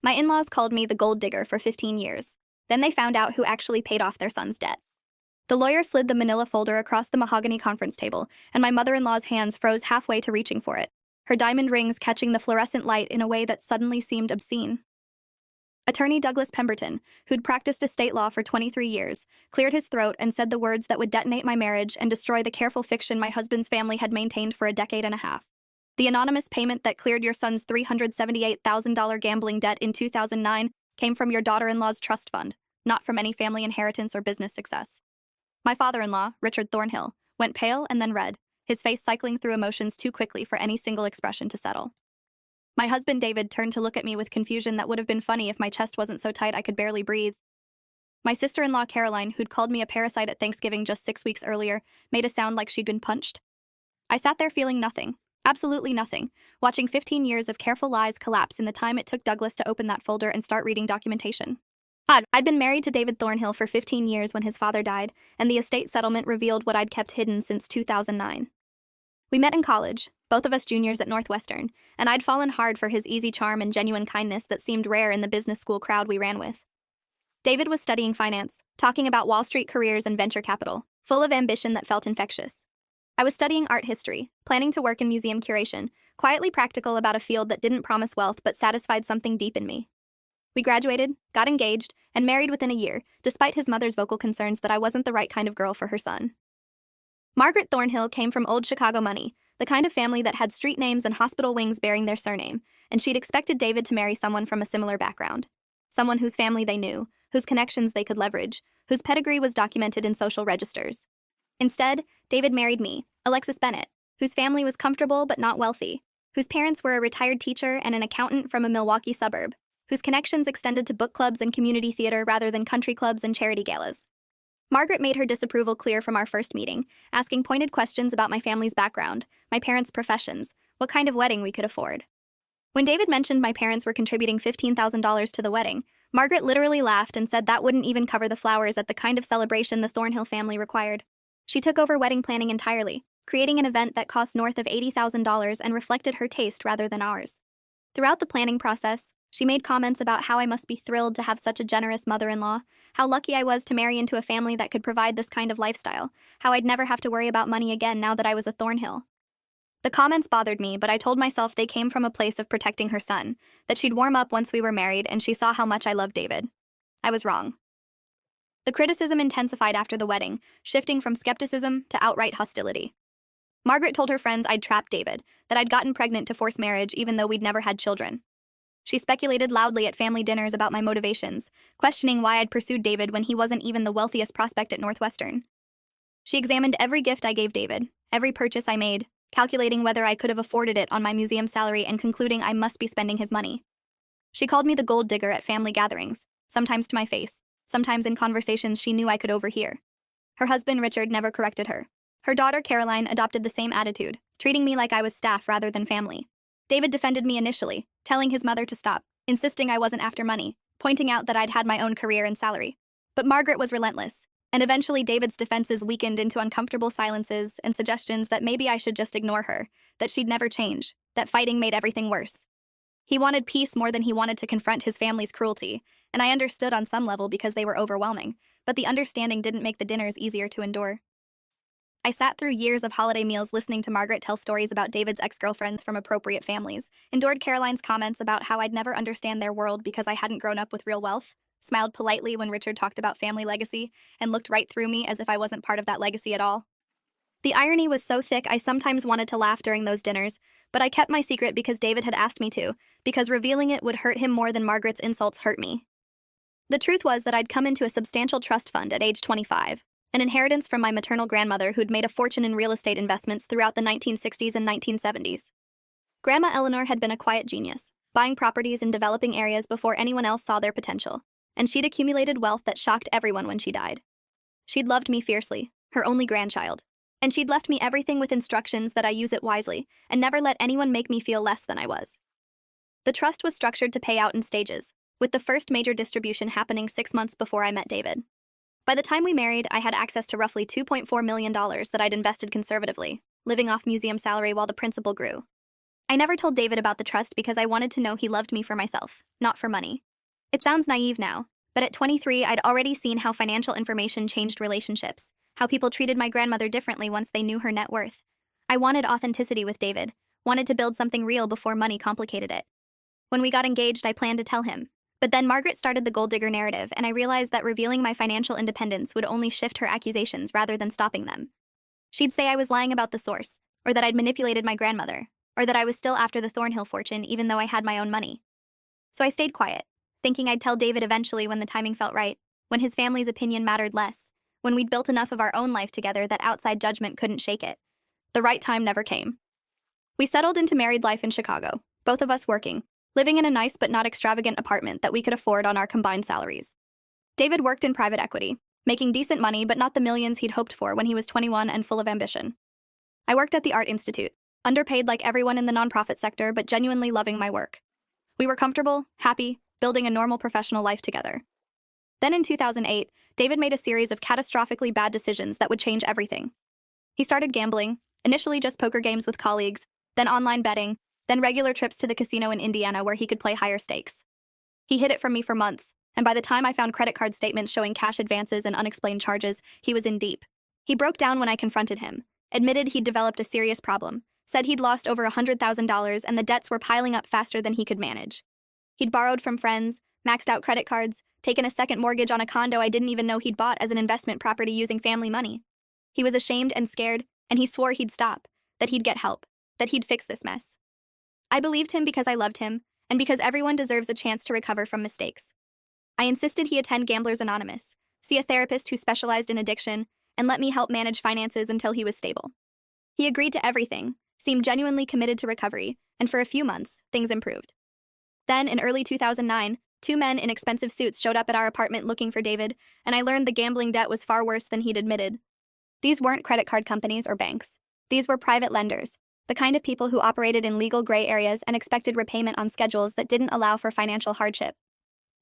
My in-laws called me the gold digger for 15 years. Then they found out who actually paid off their son's debt. The lawyer slid the manila folder across the mahogany conference table, and my mother-in-law's hands froze halfway to reaching for it, her diamond rings catching the fluorescent light in a way that suddenly seemed obscene. Attorney Douglas Pemberton, who'd practiced estate law for 23 years, cleared his throat and said the words that would detonate my marriage and destroy the careful fiction my husband's family had maintained for a decade and a half. The anonymous payment that cleared your son's $378,000 gambling debt in 2009 came from your daughter-in-law's trust fund, not from any family inheritance or business success. My father-in-law, Richard Thornhill, went pale and then red, his face cycling through emotions too quickly for any single expression to settle. My husband David turned to look at me with confusion that would have been funny if my chest wasn't so tight I could barely breathe. My sister-in-law Caroline, who'd called me a parasite at Thanksgiving just 6 weeks earlier, made a sound like she'd been punched. I sat there feeling nothing, absolutely nothing, watching 15 years of careful lies collapse in the time it took Douglas to open that folder and start reading documentation. I'd been married to David Thornhill for 15 years when his father died, and the estate settlement revealed what I'd kept hidden since 2009. We met in college, both of us juniors at Northwestern, and I'd fallen hard for his easy charm and genuine kindness that seemed rare in the business school crowd we ran with. David was studying finance, talking about Wall Street careers and venture capital, full of ambition that felt infectious. I was studying art history, planning to work in museum curation, quietly practical about a field that didn't promise wealth but satisfied something deep in me. We graduated, got engaged, and married within a year, despite his mother's vocal concerns that I wasn't the right kind of girl for her son. Margaret Thornhill came from old Chicago money, the kind of family that had street names and hospital wings bearing their surname, and she'd expected David to marry someone from a similar background. Someone whose family they knew, whose connections they could leverage, whose pedigree was documented in social registers. Instead, David married me, Alexis Bennett, whose family was comfortable but not wealthy, whose parents were a retired teacher and an accountant from a Milwaukee suburb, whose connections extended to book clubs and community theater rather than country clubs and charity galas. Margaret made her disapproval clear from our first meeting, asking pointed questions about my family's background, my parents' professions, what kind of wedding we could afford. When David mentioned my parents were contributing $15,000 to the wedding, Margaret literally laughed and said that wouldn't even cover the flowers at the kind of celebration the Thornhill family required. She took over wedding planning entirely, creating an event that cost north of $80,000 and reflected her taste rather than ours. Throughout the planning process, she made comments about how I must be thrilled to have such a generous mother-in-law, how lucky I was to marry into a family that could provide this kind of lifestyle, how I'd never have to worry about money again now that I was a Thornhill. The comments bothered me, but I told myself they came from a place of protecting her son, that she'd warm up once we were married and she saw how much I loved David. I was wrong. The criticism intensified after the wedding, shifting from skepticism to outright hostility. Margaret told her friends I'd trapped David, that I'd gotten pregnant to force marriage even though we'd never had children. She speculated loudly at family dinners about my motivations, questioning why I'd pursued David when he wasn't even the wealthiest prospect at Northwestern. She examined every gift I gave David, every purchase I made, calculating whether I could have afforded it on my museum salary and concluding I must be spending his money. She called me the gold digger at family gatherings, sometimes to my face, sometimes in conversations she knew I could overhear. Her husband, Richard, never corrected her. Her daughter, Caroline, adopted the same attitude, treating me like I was staff rather than family. David defended me initially, telling his mother to stop, insisting I wasn't after money, pointing out that I'd had my own career and salary. But Margaret was relentless, and eventually David's defenses weakened into uncomfortable silences and suggestions that maybe I should just ignore her, that she'd never change, that fighting made everything worse. He wanted peace more than he wanted to confront his family's cruelty, and I understood on some level because they were overwhelming, but the understanding didn't make the dinners easier to endure. I sat through years of holiday meals listening to Margaret tell stories about David's ex-girlfriends from appropriate families, endured Caroline's comments about how I'd never understand their world because I hadn't grown up with real wealth, smiled politely when Richard talked about family legacy, and looked right through me as if I wasn't part of that legacy at all. The irony was so thick I sometimes wanted to laugh during those dinners, but I kept my secret because David had asked me to, because revealing it would hurt him more than Margaret's insults hurt me. The truth was that I'd come into a substantial trust fund at age 25. An inheritance from my maternal grandmother who'd made a fortune in real estate investments throughout the 1960s and 1970s. Grandma Eleanor had been a quiet genius, buying properties in developing areas before anyone else saw their potential, and she'd accumulated wealth that shocked everyone when she died. She'd loved me fiercely, her only grandchild, and she'd left me everything with instructions that I use it wisely and never let anyone make me feel less than I was. The trust was structured to pay out in stages, with the first major distribution happening 6 months before I met David. By the time we married, I had access to roughly $2.4 million that I'd invested conservatively, living off museum salary while the principal grew. I never told David about the trust because I wanted to know he loved me for myself, not for money. It sounds naive now, but at 23, I'd already seen how financial information changed relationships, how people treated my grandmother differently once they knew her net worth. I wanted authenticity with David, wanted to build something real before money complicated it. When we got engaged, I planned to tell him. But then Margaret started the gold digger narrative, and I realized that revealing my financial independence would only shift her accusations rather than stopping them. She'd say I was lying about the source, or that I'd manipulated my grandmother, or that I was still after the Thornhill fortune even though I had my own money. So I stayed quiet, thinking I'd tell David eventually when the timing felt right, when his family's opinion mattered less, when we'd built enough of our own life together that outside judgment couldn't shake it. The right time never came. We settled into married life in Chicago, both of us working, living in a nice but not extravagant apartment that we could afford on our combined salaries. David worked in private equity, making decent money but not the millions he'd hoped for when he was 21 and full of ambition. I worked at the Art Institute, underpaid like everyone in the nonprofit sector but genuinely loving my work. We were comfortable, happy, building a normal professional life together. Then in 2008, David made a series of catastrophically bad decisions that would change everything. He started gambling, initially just poker games with colleagues, then online betting, then regular trips to the casino in Indiana where he could play higher stakes. He hid it from me for months, and by the time I found credit card statements showing cash advances and unexplained charges, he was in deep. He broke down when I confronted him, admitted he'd developed a serious problem, said he'd lost over $100,000 and the debts were piling up faster than he could manage. He'd borrowed from friends, maxed out credit cards, taken a second mortgage on a condo I didn't even know he'd bought as an investment property using family money. He was ashamed and scared, and he swore he'd stop, that he'd get help, that he'd fix this mess. I believed him because I loved him, and because everyone deserves a chance to recover from mistakes. I insisted he attend Gamblers Anonymous, see a therapist who specialized in addiction, and let me help manage finances until he was stable. He agreed to everything, seemed genuinely committed to recovery, and for a few months, things improved. Then, in early 2009, 2 men in expensive suits showed up at our apartment looking for David, and I learned the gambling debt was far worse than he'd admitted. These weren't credit card companies or banks. These were private lenders, the kind of people who operated in legal gray areas and expected repayment on schedules that didn't allow for financial hardship.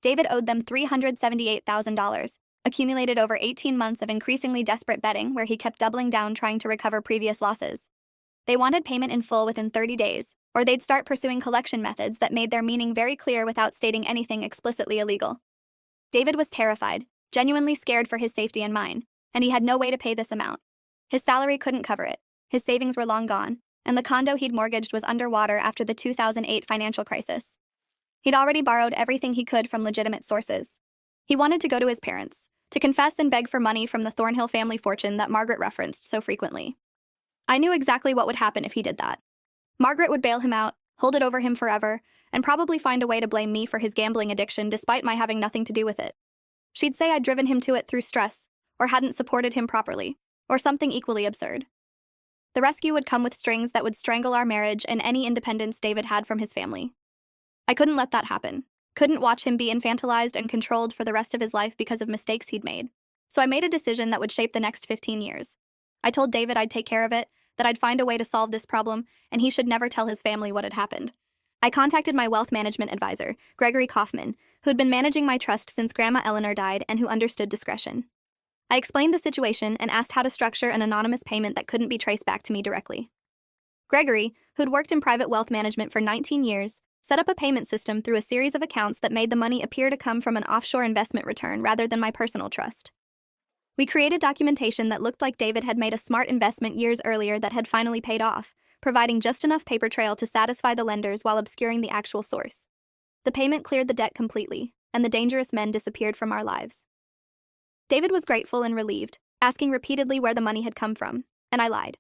David owed them $378,000, accumulated over 18 months of increasingly desperate betting where he kept doubling down trying to recover previous losses. They wanted payment in full within 30 days, or they'd start pursuing collection methods that made their meaning very clear without stating anything explicitly illegal. David was terrified, genuinely scared for his safety and mine, and he had no way to pay this amount. His salary couldn't cover it, his savings were long gone, and the condo he'd mortgaged was underwater after the 2008 financial crisis. He'd already borrowed everything he could from legitimate sources. He wanted to go to his parents, to confess and beg for money from the Thornhill family fortune that Margaret referenced so frequently. I knew exactly what would happen if he did that. Margaret would bail him out, hold it over him forever, and probably find a way to blame me for his gambling addiction despite my having nothing to do with it. She'd say I'd driven him to it through stress, or hadn't supported him properly, or something equally absurd. The rescue would come with strings that would strangle our marriage and any independence David had from his family. I couldn't let that happen. Couldn't watch him be infantilized and controlled for the rest of his life because of mistakes he'd made. So I made a decision that would shape the next 15 years. I told David I'd take care of it, that I'd find a way to solve this problem, and he should never tell his family what had happened. I contacted my wealth management advisor, Gregory Kaufman, who'd been managing my trust since Grandma Eleanor died and who understood discretion. I explained the situation and asked how to structure an anonymous payment that couldn't be traced back to me directly. Gregory, who'd worked in private wealth management for 19 years, set up a payment system through a series of accounts that made the money appear to come from an offshore investment return rather than my personal trust. We created documentation that looked like David had made a smart investment years earlier that had finally paid off, providing just enough paper trail to satisfy the lenders while obscuring the actual source. The payment cleared the debt completely, and the dangerous men disappeared from our lives. David was grateful and relieved, asking repeatedly where the money had come from, and I lied.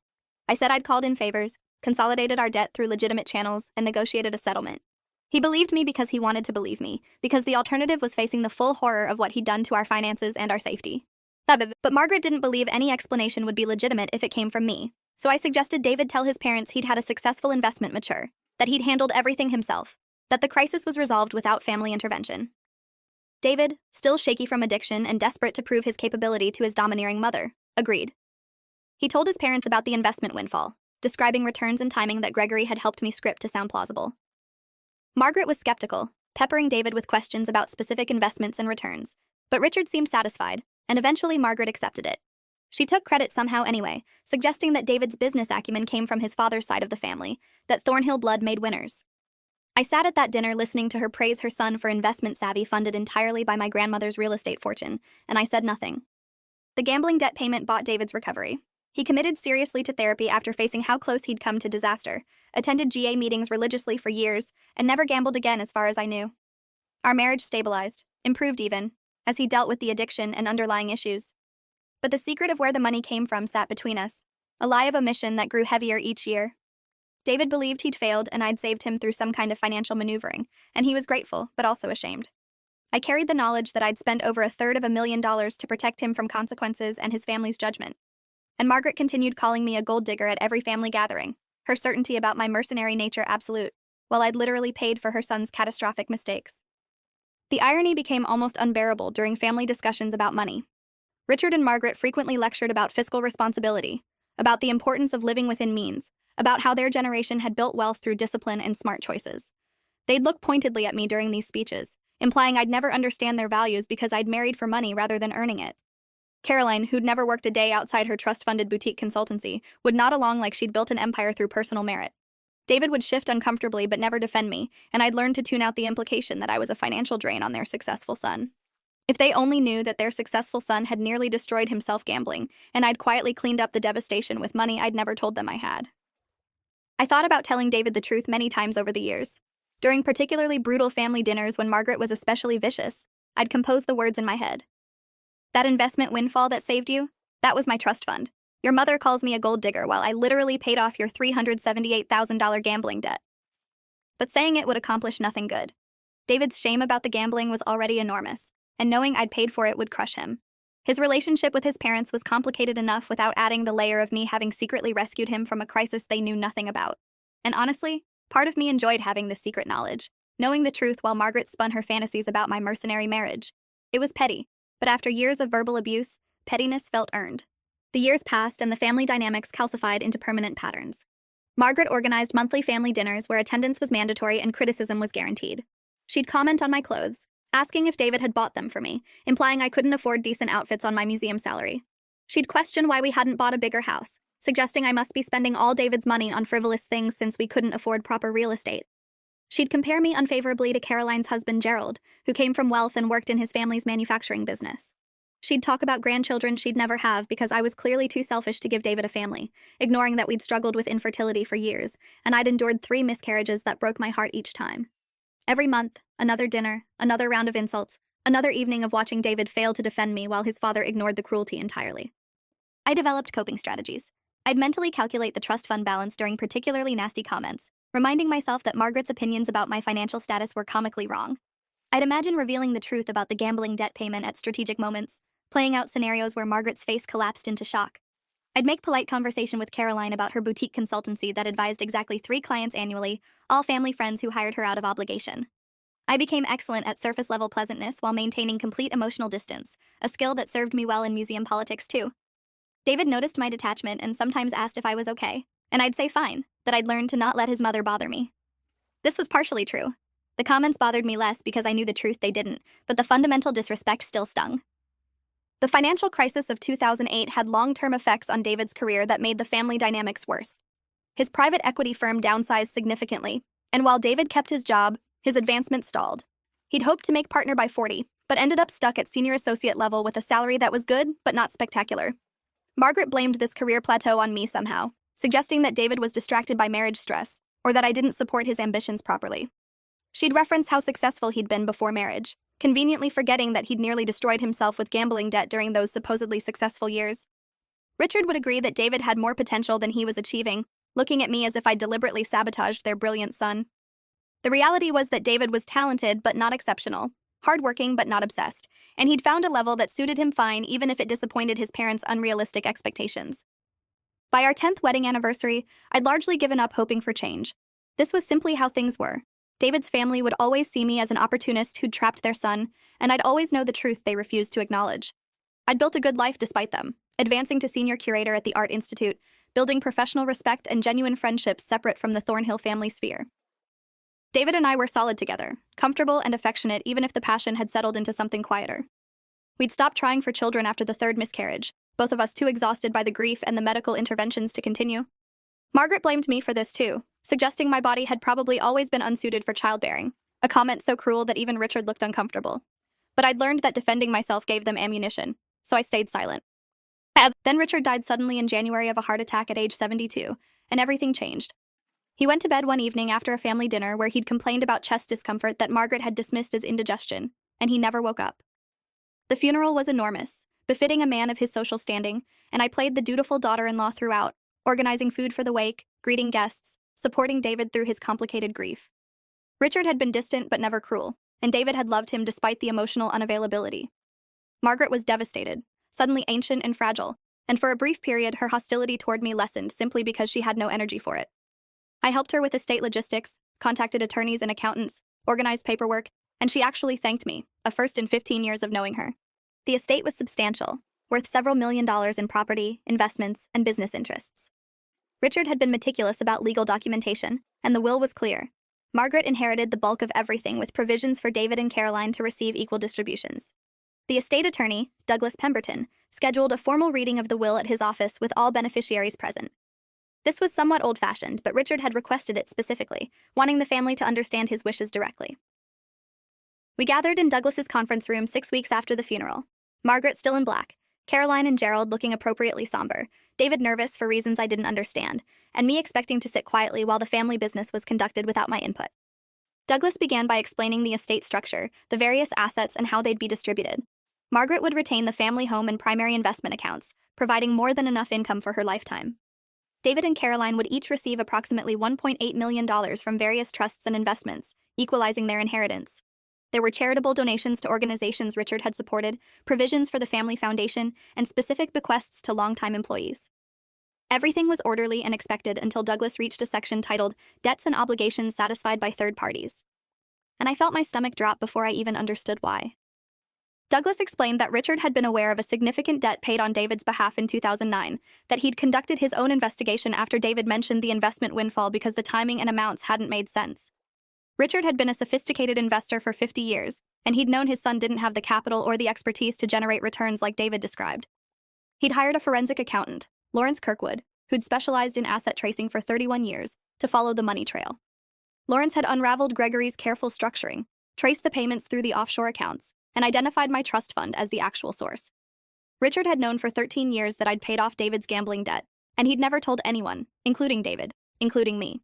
I said I'd called in favors, consolidated our debt through legitimate channels, and negotiated a settlement. He believed me because he wanted to believe me, because the alternative was facing the full horror of what he'd done to our finances and our safety. But Margaret didn't believe any explanation would be legitimate if it came from me, so I suggested David tell his parents he'd had a successful investment mature, that he'd handled everything himself, that the crisis was resolved without family intervention. David, still shaky from addiction and desperate to prove his capability to his domineering mother, agreed. He told his parents about the investment windfall, describing returns and timing that Gregory had helped me script to sound plausible. Margaret was skeptical, peppering David with questions about specific investments and returns, but Richard seemed satisfied, and eventually Margaret accepted it. She took credit somehow anyway, suggesting that David's business acumen came from his father's side of the family, that Thornhill blood made winners. I sat at that dinner listening to her praise her son for investment savvy funded entirely by my grandmother's real estate fortune, and I said nothing. The gambling debt payment bought David's recovery. He committed seriously to therapy after facing how close he'd come to disaster, attended GA meetings religiously for years, and never gambled again as far as I knew. Our marriage stabilized, improved even, as he dealt with the addiction and underlying issues. But the secret of where the money came from sat between us, a lie of omission that grew heavier each year. David believed he'd failed and I'd saved him through some kind of financial maneuvering, and he was grateful, but also ashamed. I carried the knowledge that I'd spent over $350,000 to protect him from consequences and his family's judgment. And Margaret continued calling me a gold digger at every family gathering, her certainty about my mercenary nature absolute, while I'd literally paid for her son's catastrophic mistakes. The irony became almost unbearable during family discussions about money. Richard and Margaret frequently lectured about fiscal responsibility, about the importance of living within means, about how their generation had built wealth through discipline and smart choices. They'd look pointedly at me during these speeches, implying I'd never understand their values because I'd married for money rather than earning it. Caroline, who'd never worked a day outside her trust-funded boutique consultancy, would nod along like she'd built an empire through personal merit. David would shift uncomfortably but never defend me, and I'd learned to tune out the implication that I was a financial drain on their successful son. If they only knew that their successful son had nearly destroyed himself gambling, and I'd quietly cleaned up the devastation with money I'd never told them I had. I thought about telling David the truth many times over the years. During particularly brutal family dinners when Margaret was especially vicious, I'd compose the words in my head. That investment windfall that saved you? That was my trust fund. Your mother calls me a gold digger while I literally paid off your $378,000 gambling debt. But saying it would accomplish nothing good. David's shame about the gambling was already enormous, and knowing I'd paid for it would crush him. His relationship with his parents was complicated enough without adding the layer of me having secretly rescued him from a crisis they knew nothing about. And honestly, part of me enjoyed having this secret knowledge, knowing the truth while Margaret spun her fantasies about my mercenary marriage. It was petty, but after years of verbal abuse, pettiness felt earned. The years passed and the family dynamics calcified into permanent patterns. Margaret organized monthly family dinners where attendance was mandatory and criticism was guaranteed. She'd comment on my clothes, asking if David had bought them for me, implying I couldn't afford decent outfits on my museum salary. She'd question why we hadn't bought a bigger house, suggesting I must be spending all David's money on frivolous things since we couldn't afford proper real estate. She'd compare me unfavorably to Caroline's husband Gerald, who came from wealth and worked in his family's manufacturing business. She'd talk about grandchildren she'd never have because I was clearly too selfish to give David a family, ignoring that we'd struggled with infertility for years, and I'd endured 3 miscarriages that broke my heart each time. Every month, another dinner, another round of insults, another evening of watching David fail to defend me while his father ignored the cruelty entirely. I developed coping strategies. I'd mentally calculate the trust fund balance during particularly nasty comments, reminding myself that Margaret's opinions about my financial status were comically wrong. I'd imagine revealing the truth about the gambling debt payment at strategic moments, playing out scenarios where Margaret's face collapsed into shock. I'd make polite conversation with Caroline about her boutique consultancy that advised exactly 3 clients annually, all family friends who hired her out of obligation. I became excellent at surface-level pleasantness while maintaining complete emotional distance, a skill that served me well in museum politics too. David noticed my detachment and sometimes asked if I was okay, and I'd say fine, that I'd learned to not let his mother bother me. This was partially true. The comments bothered me less because I knew the truth they didn't, but the fundamental disrespect still stung. The financial crisis of 2008 had long-term effects on David's career that made the family dynamics worse. His private equity firm downsized significantly, and while David kept his job, his advancement stalled. He'd hoped to make partner by 40, but ended up stuck at senior associate level with a salary that was good, but not spectacular. Margaret blamed this career plateau on me somehow, suggesting that David was distracted by marriage stress, or that I didn't support his ambitions properly. She'd reference how successful he'd been before marriage, conveniently forgetting that he'd nearly destroyed himself with gambling debt during those supposedly successful years. Richard would agree that David had more potential than he was achieving, looking at me as if I'd deliberately sabotaged their brilliant son. The reality was that David was talented but not exceptional, hardworking but not obsessed, and he'd found a level that suited him fine even if it disappointed his parents' unrealistic expectations. By our 10th wedding anniversary, I'd largely given up hoping for change. This was simply how things were. David's family would always see me as an opportunist who'd trapped their son, and I'd always know the truth they refused to acknowledge. I'd built a good life despite them, advancing to senior curator at the Art Institute, building professional respect and genuine friendships separate from the Thornhill family sphere. David and I were solid together, comfortable and affectionate even if the passion had settled into something quieter. We'd stopped trying for children after the 3rd miscarriage, both of us too exhausted by the grief and the medical interventions to continue. Margaret blamed me for this too, suggesting my body had probably always been unsuited for childbearing, a comment so cruel that even Richard looked uncomfortable. But I'd learned that defending myself gave them ammunition, so I stayed silent. Then Richard died suddenly in January of a heart attack at age 72, and everything changed. He went to bed one evening after a family dinner where he'd complained about chest discomfort that Margaret had dismissed as indigestion, and he never woke up. The funeral was enormous, befitting a man of his social standing, and I played the dutiful daughter-in-law throughout, organizing food for the wake, greeting guests, supporting David through his complicated grief. Richard had been distant but never cruel, and David had loved him despite the emotional unavailability. Margaret was devastated, suddenly ancient and fragile, and for a brief period her hostility toward me lessened simply because she had no energy for it. I helped her with estate logistics, contacted attorneys and accountants, organized paperwork, and she actually thanked me, a first in 15 years of knowing her. The estate was substantial, worth several $1 million in property, investments, and business interests. Richard had been meticulous about legal documentation, and the will was clear. Margaret inherited the bulk of everything with provisions for David and Caroline to receive equal distributions. The estate attorney, Douglas Pemberton, scheduled a formal reading of the will at his office with all beneficiaries present. This was somewhat old-fashioned, but Richard had requested it specifically, wanting the family to understand his wishes directly. We gathered in Douglas's conference room 6 weeks after the funeral. Margaret still in black, Caroline and Gerald looking appropriately somber, David nervous for reasons I didn't understand, and me expecting to sit quietly while the family business was conducted without my input. Douglas began by explaining the estate structure, the various assets, and how they'd be distributed. Margaret would retain the family home and primary investment accounts, providing more than enough income for her lifetime. David and Caroline would each receive approximately $1.8 million from various trusts and investments, equalizing their inheritance. There were charitable donations to organizations Richard had supported, provisions for the family foundation, and specific bequests to longtime employees. Everything was orderly and expected until Douglas reached a section titled Debts and Obligations Satisfied by Third Parties. And I felt my stomach drop before I even understood why. Douglas explained that Richard had been aware of a significant debt paid on David's behalf in 2009, that he'd conducted his own investigation after David mentioned the investment windfall because the timing and amounts hadn't made sense. Richard had been a sophisticated investor for 50 years, and he'd known his son didn't have the capital or the expertise to generate returns like David described. He'd hired a forensic accountant, Lawrence Kirkwood, who'd specialized in asset tracing for 31 years, to follow the money trail. Lawrence had unraveled Gregory's careful structuring, traced the payments through the offshore accounts, and identified my trust fund as the actual source. Richard had known for 13 years that I'd paid off David's gambling debt, and he'd never told anyone, including David, including me.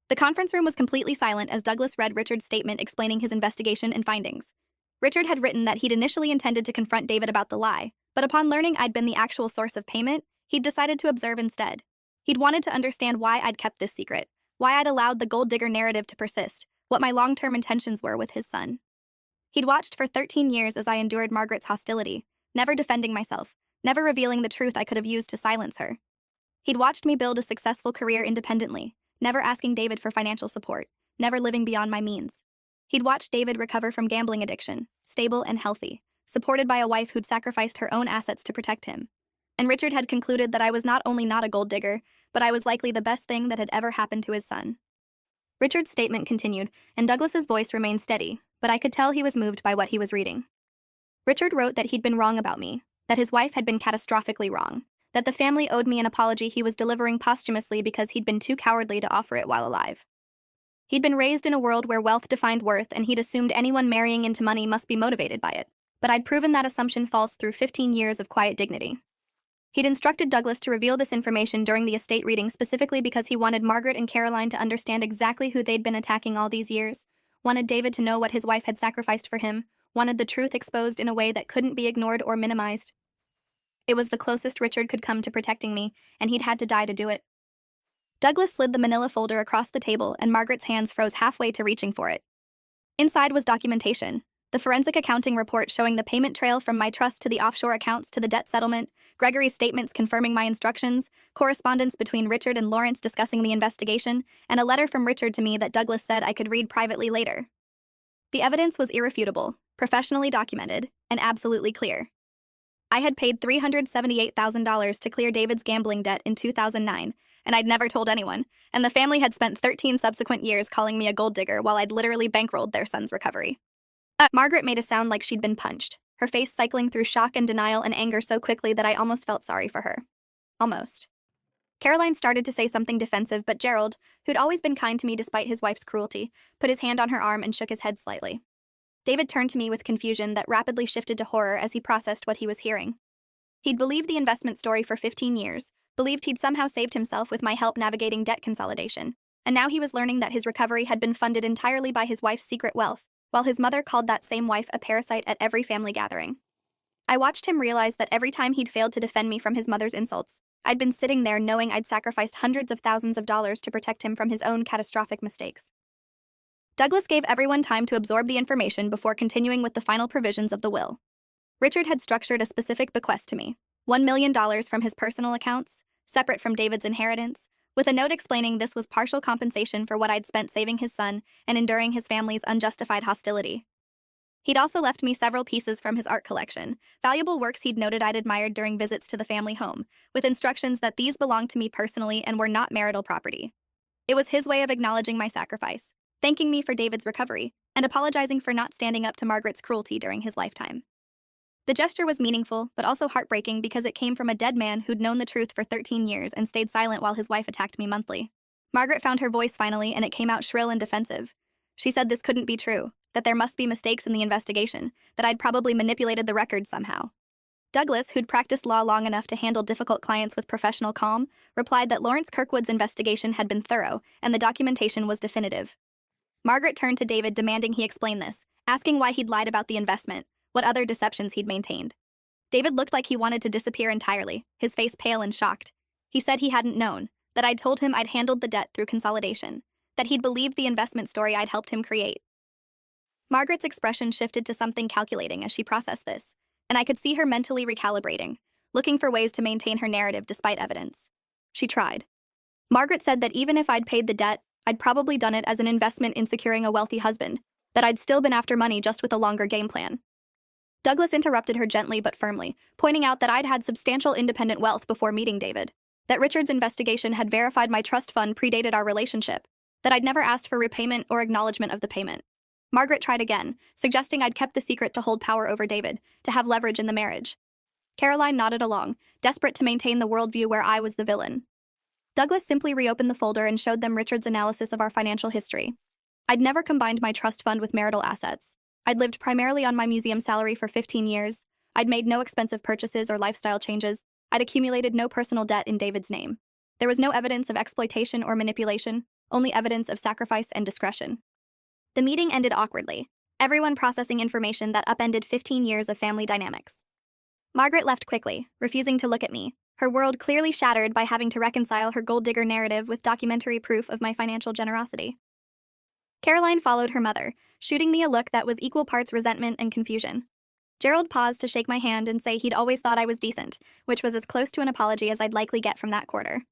The conference room was completely silent as Douglas read Richard's statement explaining his investigation and findings. Richard had written that he'd initially intended to confront David about the lie, but upon learning I'd been the actual source of payment, he'd decided to observe instead. He'd wanted to understand why I'd kept this secret, why I'd allowed the gold digger narrative to persist, what my long-term intentions were with his son. He'd watched for 13 years as I endured Margaret's hostility, never defending myself, never revealing the truth I could have used to silence her. He'd watched me build a successful career independently, never asking David for financial support, never living beyond my means. He'd watched David recover from gambling addiction, stable and healthy, supported by a wife who'd sacrificed her own assets to protect him. And Richard had concluded that I was not only not a gold digger, but I was likely the best thing that had ever happened to his son. Richard's statement continued, and Douglas's voice remained steady, but I could tell he was moved by what he was reading. Richard wrote that he'd been wrong about me, that his wife had been catastrophically wrong, that the family owed me an apology he was delivering posthumously because he'd been too cowardly to offer it while alive. He'd been raised in a world where wealth defined worth, and he'd assumed anyone marrying into money must be motivated by it, but I'd proven that assumption false through 15 years of quiet dignity. He'd instructed Douglas to reveal this information during the estate reading specifically because he wanted Margaret and Caroline to understand exactly who they'd been attacking all these years, wanted David to know what his wife had sacrificed for him, wanted the truth exposed in a way that couldn't be ignored or minimized. It was the closest Richard could come to protecting me, and he'd had to die to do it. Douglas slid the manila folder across the table, and Margaret's hands froze halfway to reaching for it. Inside was documentation, the forensic accounting report showing the payment trail from my trust to the offshore accounts to the debt settlement, Gregory's statements confirming my instructions, correspondence between Richard and Lawrence discussing the investigation, and a letter from Richard to me that Douglas said I could read privately later. The evidence was irrefutable, professionally documented, and absolutely clear. I had paid $378,000 to clear David's gambling debt in 2009, and I'd never told anyone, and the family had spent 13 subsequent years calling me a gold digger while I'd literally bankrolled their son's recovery. Margaret made a sound like she'd been punched, her face cycling through shock and denial and anger so quickly that I almost felt sorry for her. Almost. Caroline started to say something defensive, but Gerald, who'd always been kind to me despite his wife's cruelty, put his hand on her arm and shook his head slightly. David turned to me with confusion that rapidly shifted to horror as he processed what he was hearing. He'd believed the investment story for 15 years, believed he'd somehow saved himself with my help navigating debt consolidation, and now he was learning that his recovery had been funded entirely by his wife's secret wealth, while his mother called that same wife a parasite at every family gathering. I watched him realize that every time he'd failed to defend me from his mother's insults, I'd been sitting there knowing I'd sacrificed hundreds of thousands of dollars to protect him from his own catastrophic mistakes. Douglas gave everyone time to absorb the information before continuing with the final provisions of the will. Richard had structured a specific bequest to me, $1 million from his personal accounts, separate from David's inheritance, with a note explaining this was partial compensation for what I'd spent saving his son and enduring his family's unjustified hostility. He'd also left me several pieces from his art collection, valuable works he'd noted I'd admired during visits to the family home, with instructions that these belonged to me personally and were not marital property. It was his way of acknowledging my sacrifice, thanking me for David's recovery, and apologizing for not standing up to Margaret's cruelty during his lifetime. The gesture was meaningful, but also heartbreaking because it came from a dead man who'd known the truth for 13 years and stayed silent while his wife attacked me monthly. Margaret found her voice finally, and it came out shrill and defensive. She said this couldn't be true, that there must be mistakes in the investigation, that I'd probably manipulated the records somehow. Douglas, who'd practiced law long enough to handle difficult clients with professional calm, replied that Lawrence Kirkwood's investigation had been thorough and the documentation was definitive. Margaret turned to David demanding he explain this, asking why he'd lied about the investment, what other deceptions he'd maintained. David looked like he wanted to disappear entirely, his face pale and shocked. He said he hadn't known, that I'd told him I'd handled the debt through consolidation, that he'd believed the investment story I'd helped him create. Margaret's expression shifted to something calculating as she processed this, and I could see her mentally recalibrating, looking for ways to maintain her narrative despite evidence. She tried. Margaret said that even if I'd paid the debt, I'd probably done it as an investment in securing a wealthy husband, that I'd still been after money just with a longer game plan. Douglas interrupted her gently but firmly, pointing out that I'd had substantial independent wealth before meeting David, that Richard's investigation had verified my trust fund predated our relationship, that I'd never asked for repayment or acknowledgement of the payment. Margaret tried again, suggesting I'd kept the secret to hold power over David, to have leverage in the marriage. Caroline nodded along, desperate to maintain the worldview where I was the villain. Douglas simply reopened the folder and showed them Richard's analysis of our financial history. I'd never combined my trust fund with marital assets. I'd lived primarily on my museum salary for 15 years. I'd made no expensive purchases or lifestyle changes. I'd accumulated no personal debt in David's name. There was no evidence of exploitation or manipulation, only evidence of sacrifice and discretion. The meeting ended awkwardly, everyone processing information that upended 15 years of family dynamics. Margaret left quickly, refusing to look at me, her world clearly shattered by having to reconcile her gold digger narrative with documentary proof of my financial generosity. Caroline followed her mother, shooting me a look that was equal parts resentment and confusion. Gerald paused to shake my hand and say he'd always thought I was decent, which was as close to an apology as I'd likely get from that quarter.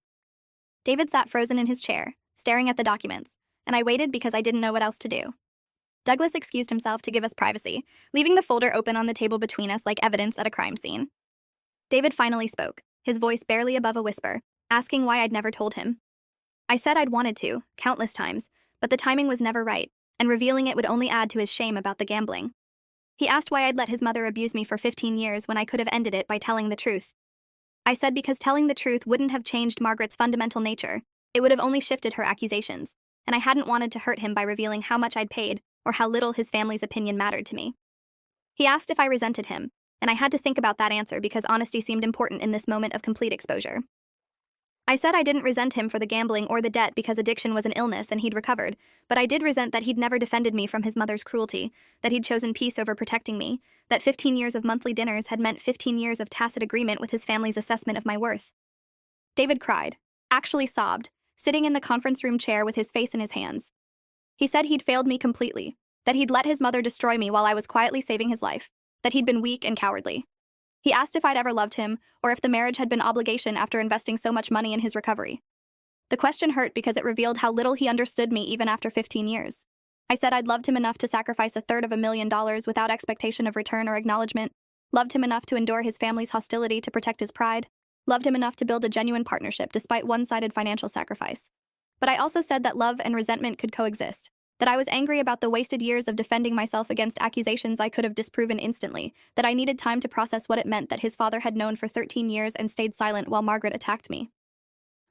David sat frozen in his chair, staring at the documents, and I waited because I didn't know what else to do. Douglas excused himself to give us privacy, leaving the folder open on the table between us like evidence at a crime scene. David finally spoke, his voice barely above a whisper, asking why I'd never told him. I said I'd wanted to, countless times, but the timing was never right, and revealing it would only add to his shame about the gambling. He asked why I'd let his mother abuse me for 15 years when I could have ended it by telling the truth. I said because telling the truth wouldn't have changed Margaret's fundamental nature, it would have only shifted her accusations, and I hadn't wanted to hurt him by revealing how much I'd paid or how little his family's opinion mattered to me. He asked if I resented him, and I had to think about that answer because honesty seemed important in this moment of complete exposure. I said I didn't resent him for the gambling or the debt because addiction was an illness and he'd recovered, but I did resent that he'd never defended me from his mother's cruelty, that he'd chosen peace over protecting me, that 15 years of monthly dinners had meant 15 years of tacit agreement with his family's assessment of my worth. David cried, actually sobbed, sitting in the conference room chair with his face in his hands. He said he'd failed me completely, that he'd let his mother destroy me while I was quietly saving his life, that he'd been weak and cowardly. He asked if I'd ever loved him, or if the marriage had been obligation after investing so much money in his recovery. The question hurt because it revealed how little he understood me even after 15 years. I said I'd loved him enough to sacrifice $250,000 without expectation of return or acknowledgement, loved him enough to endure his family's hostility to protect his pride, loved him enough to build a genuine partnership despite one-sided financial sacrifice. But I also said that love and resentment could coexist, That I was angry about the wasted years of defending myself against accusations I could have disproven instantly, that I needed time to process what it meant that his father had known for 13 years and stayed silent while Margaret attacked me.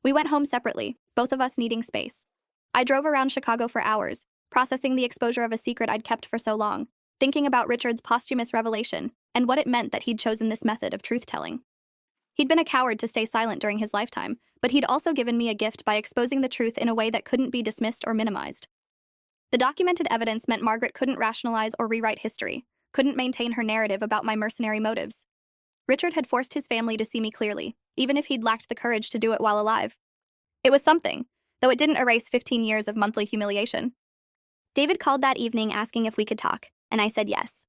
We went home separately, both of us needing space. I drove around Chicago for hours, processing the exposure of a secret I'd kept for so long, thinking about Richard's posthumous revelation and what it meant that he'd chosen this method of truth-telling. He'd been a coward to stay silent during his lifetime, but he'd also given me a gift by exposing the truth in a way that couldn't be dismissed or minimized. The documented evidence meant Margaret couldn't rationalize or rewrite history, couldn't maintain her narrative about my mercenary motives. Richard had forced his family to see me clearly, even if he'd lacked the courage to do it while alive. It was something, though it didn't erase 15 years of monthly humiliation. David called that evening asking if we could talk, and I said yes.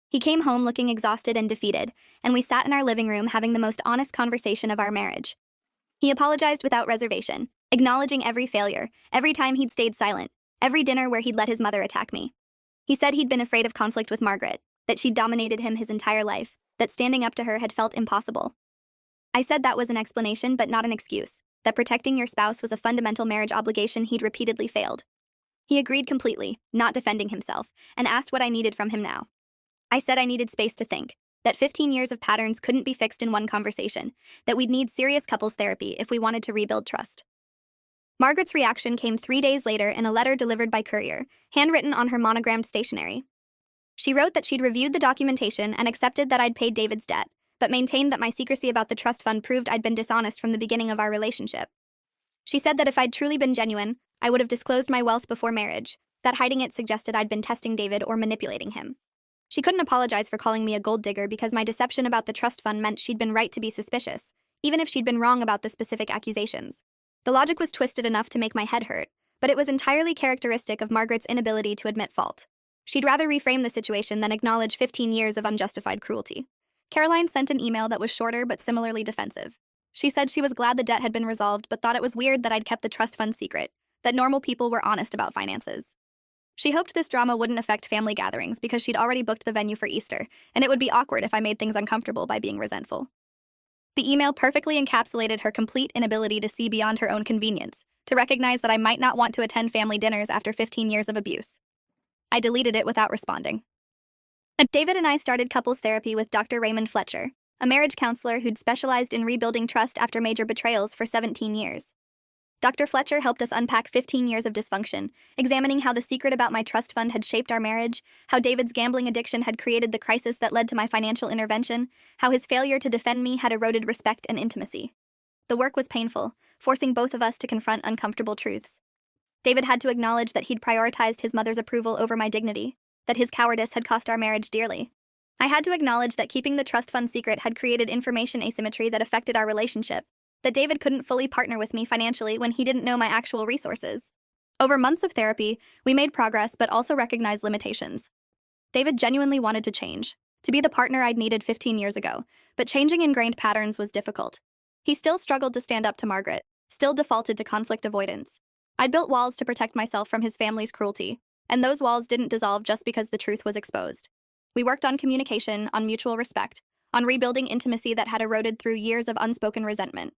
He came home looking exhausted and defeated, and we sat in our living room having the most honest conversation of our marriage. He apologized without reservation, acknowledging every failure, every time he'd stayed silent, every dinner where he'd let his mother attack me. He said he'd been afraid of conflict with Margaret, that she'd dominated him his entire life, that standing up to her had felt impossible. I said that was an explanation but not an excuse, that protecting your spouse was a fundamental marriage obligation he'd repeatedly failed. He agreed completely, not defending himself, and asked what I needed from him now. I said I needed space to think, that 15 years of patterns couldn't be fixed in one conversation, that we'd need serious couples therapy if we wanted to rebuild trust. Margaret's reaction came 3 days later in a letter delivered by courier, handwritten on her monogrammed stationery. She wrote that she'd reviewed the documentation and accepted that I'd paid David's debt, but maintained that my secrecy about the trust fund proved I'd been dishonest from the beginning of our relationship. She said that if I'd truly been genuine, I would have disclosed my wealth before marriage, that hiding it suggested I'd been testing David or manipulating him. She couldn't apologize for calling me a gold digger because my deception about the trust fund meant she'd been right to be suspicious, even if she'd been wrong about the specific accusations. The logic was twisted enough to make my head hurt, but it was entirely characteristic of Margaret's inability to admit fault. She'd rather reframe the situation than acknowledge 15 years of unjustified cruelty. Caroline sent an email that was shorter but similarly defensive. She said she was glad the debt had been resolved but thought it was weird that I'd kept the trust fund secret, that normal people were honest about finances. She hoped this drama wouldn't affect family gatherings because she'd already booked the venue for Easter, and it would be awkward if I made things uncomfortable by being resentful. The email perfectly encapsulated her complete inability to see beyond her own convenience, to recognize that I might not want to attend family dinners after 15 years of abuse. I deleted it without responding. David and I started couples therapy with Dr. Raymond Fletcher, a marriage counselor who'd specialized in rebuilding trust after major betrayals for 17 years. Dr. Fletcher helped us unpack 15 years of dysfunction, examining how the secret about my trust fund had shaped our marriage, how David's gambling addiction had created the crisis that led to my financial intervention, how his failure to defend me had eroded respect and intimacy. The work was painful, forcing both of us to confront uncomfortable truths. David had to acknowledge that he'd prioritized his mother's approval over my dignity, that his cowardice had cost our marriage dearly. I had to acknowledge that keeping the trust fund secret had created information asymmetry that affected our relationship, that David couldn't fully partner with me financially when he didn't know my actual resources. Over months of therapy, we made progress but also recognized limitations. David genuinely wanted to change, to be the partner I'd needed 15 years ago, but changing ingrained patterns was difficult. He still struggled to stand up to Margaret, still defaulted to conflict avoidance. I'd built walls to protect myself from his family's cruelty, and those walls didn't dissolve just because the truth was exposed. We worked on communication, on mutual respect, on rebuilding intimacy that had eroded through years of unspoken resentment.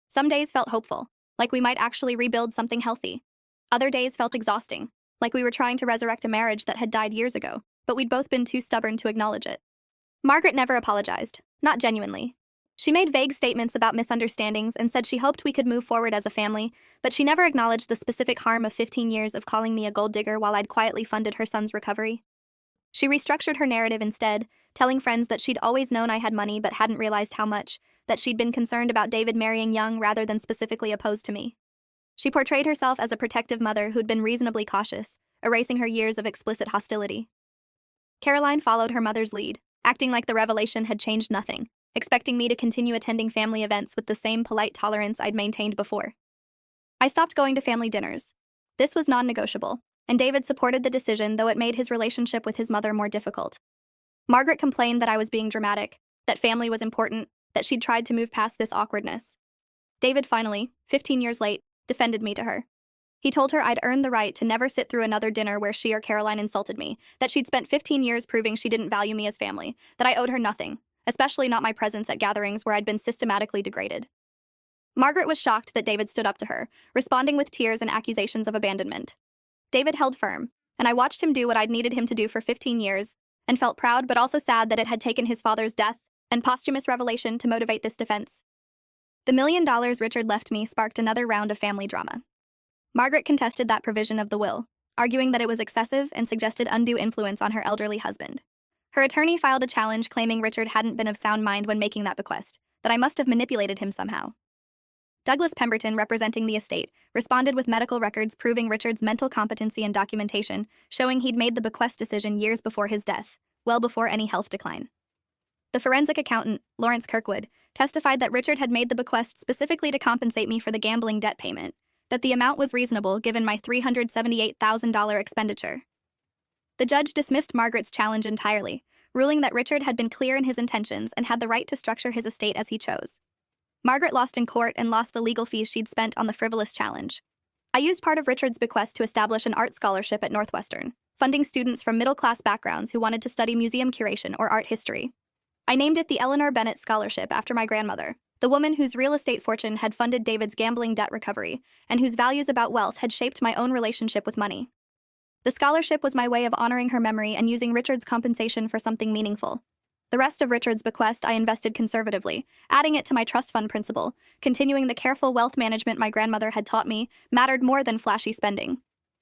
Some days felt hopeful, like we might actually rebuild something healthy. Other days felt exhausting, like we were trying to resurrect a marriage that had died years ago, but we'd both been too stubborn to acknowledge it. Margaret never apologized, not genuinely. She made vague statements about misunderstandings and said she hoped we could move forward as a family, but she never acknowledged the specific harm of 15 years of calling me a gold digger while I'd quietly funded her son's recovery. She restructured her narrative instead, telling friends that she'd always known I had money but hadn't realized how much, that she'd been concerned about David marrying young rather than specifically opposed to me. She portrayed herself as a protective mother who'd been reasonably cautious, erasing her years of explicit hostility. Caroline followed her mother's lead, acting like the revelation had changed nothing, expecting me to continue attending family events with the same polite tolerance I'd maintained before. I stopped going to family dinners. This was non-negotiable, and David supported the decision, though it made his relationship with his mother more difficult. Margaret complained that I was being dramatic, that family was important, that she'd tried to move past this awkwardness. David finally, 15 years late, defended me to her. He told her I'd earned the right to never sit through another dinner where she or Caroline insulted me, that she'd spent 15 years proving she didn't value me as family, that I owed her nothing, especially not my presence at gatherings where I'd been systematically degraded. Margaret was shocked that David stood up to her, responding with tears and accusations of abandonment. David held firm, and I watched him do what I'd needed him to do for 15 years, and felt proud but also sad that it had taken his father's death and posthumous revelation to motivate this defense. The $1 million Richard left me sparked another round of family drama. Margaret contested that provision of the will, arguing that it was excessive and suggested undue influence on her elderly husband. Her attorney filed a challenge claiming Richard hadn't been of sound mind when making that bequest, that I must have manipulated him somehow. Douglas Pemberton, representing the estate, responded with medical records proving Richard's mental competency and documentation, showing he'd made the bequest decision years before his death, well before any health decline. The forensic accountant, Lawrence Kirkwood, testified that Richard had made the bequest specifically to compensate me for the gambling debt payment, that the amount was reasonable given my $378,000 expenditure. The judge dismissed Margaret's challenge entirely, ruling that Richard had been clear in his intentions and had the right to structure his estate as he chose. Margaret lost in court and lost the legal fees she'd spent on the frivolous challenge. I used part of Richard's bequest to establish an art scholarship at Northwestern, funding students from middle-class backgrounds who wanted to study museum curation or art history. I named it the Eleanor Bennett Scholarship after my grandmother, the woman whose real estate fortune had funded David's gambling debt recovery and whose values about wealth had shaped my own relationship with money. The scholarship was my way of honoring her memory and using Richard's compensation for something meaningful. The rest of Richard's bequest I invested conservatively, adding it to my trust fund principle, continuing the careful wealth management my grandmother had taught me mattered more than flashy spending.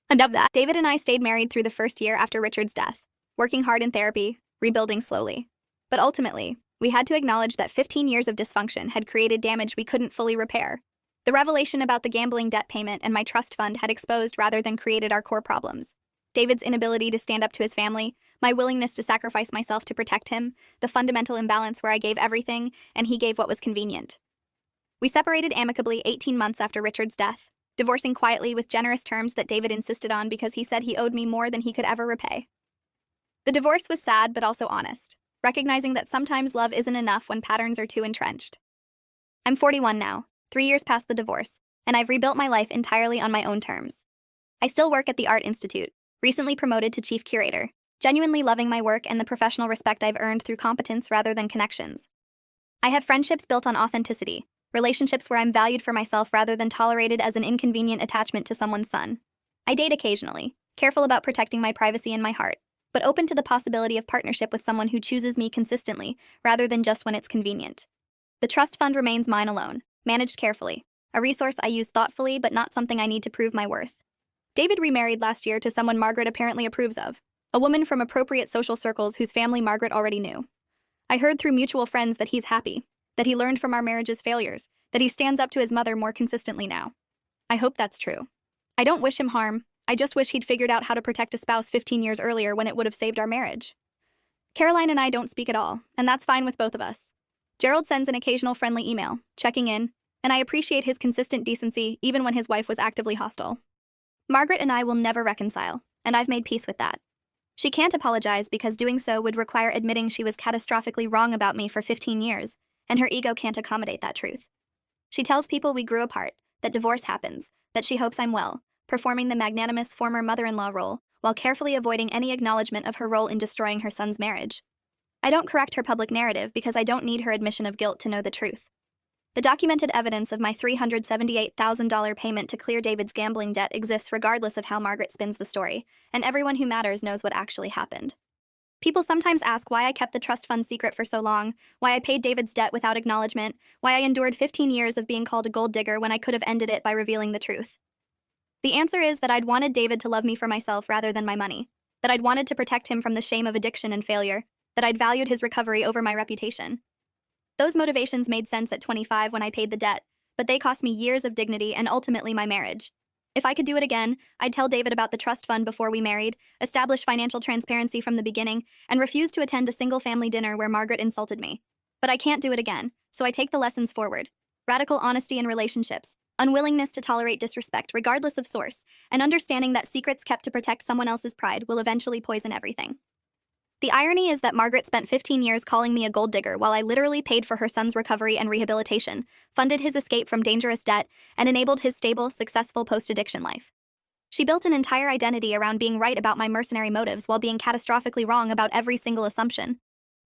And of that, David and I stayed married through the first year after Richard's death, working hard in therapy, rebuilding slowly. But ultimately, we had to acknowledge that 15 years of dysfunction had created damage we couldn't fully repair. The revelation about the gambling debt payment and my trust fund had exposed rather than created our core problems. David's inability to stand up to his family, my willingness to sacrifice myself to protect him, the fundamental imbalance where I gave everything and he gave what was convenient. We separated amicably 18 months after Richard's death, divorcing quietly with generous terms that David insisted on because he said he owed me more than he could ever repay. The divorce was sad but also honest, recognizing that sometimes love isn't enough when patterns are too entrenched. I'm 41 now, 3 years past the divorce, and I've rebuilt my life entirely on my own terms. I still work at the Art Institute, recently promoted to chief curator, genuinely loving my work and the professional respect I've earned through competence rather than connections. I have friendships built on authenticity, relationships where I'm valued for myself rather than tolerated as an inconvenient attachment to someone's son. I date occasionally, careful about protecting my privacy and my heart, but open to the possibility of partnership with someone who chooses me consistently rather than just when it's convenient. The trust fund remains mine alone, managed carefully, a resource I use thoughtfully but not something I need to prove my worth. David remarried last year to someone Margaret apparently approves of, a woman from appropriate social circles whose family Margaret already knew. I heard through mutual friends that he's happy, that he learned from our marriage's failures, that he stands up to his mother more consistently now. I hope that's true. I don't wish him harm, I just wish he'd figured out how to protect a spouse 15 years earlier when it would have saved our marriage. Caroline and I don't speak at all, and that's fine with both of us. Gerald sends an occasional friendly email, checking in, and I appreciate his consistent decency even when his wife was actively hostile. Margaret and I will never reconcile, and I've made peace with that. She can't apologize because doing so would require admitting she was catastrophically wrong about me for 15 years, and her ego can't accommodate that truth. She tells people we grew apart, that divorce happens, that she hopes I'm well, performing the magnanimous former mother-in-law role, while carefully avoiding any acknowledgement of her role in destroying her son's marriage. I don't correct her public narrative because I don't need her admission of guilt to know the truth. The documented evidence of my $378,000 payment to clear David's gambling debt exists regardless of how Margaret spins the story, and everyone who matters knows what actually happened. People sometimes ask why I kept the trust fund secret for so long, why I paid David's debt without acknowledgement, why I endured 15 years of being called a gold digger when I could have ended it by revealing the truth. The answer is that I'd wanted David to love me for myself rather than my money, that I'd wanted to protect him from the shame of addiction and failure, that I'd valued his recovery over my reputation. Those motivations made sense at 25 when I paid the debt, but they cost me years of dignity and ultimately my marriage. If I could do it again, I'd tell David about the trust fund before we married, establish financial transparency from the beginning, and refuse to attend a single-family dinner where Margaret insulted me. But I can't do it again, so I take the lessons forward. Radical honesty in relationships, unwillingness to tolerate disrespect regardless of source, and understanding that secrets kept to protect someone else's pride will eventually poison everything. The irony is that Margaret spent 15 years calling me a gold digger while I literally paid for her son's recovery and rehabilitation, funded his escape from dangerous debt, and enabled his stable, successful post-addiction life. She built an entire identity around being right about my mercenary motives while being catastrophically wrong about every single assumption.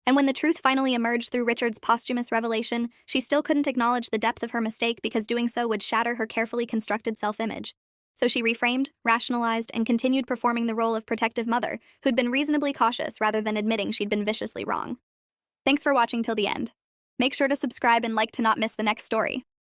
And when the truth finally emerged through Richard's posthumous revelation, she still couldn't acknowledge the depth of her mistake because doing so would shatter her carefully constructed self-image. So she reframed, rationalized, and continued performing the role of protective mother, who'd been reasonably cautious rather than admitting she'd been viciously wrong. Thanks for watching till the end. Make sure to subscribe and like to not miss the next story.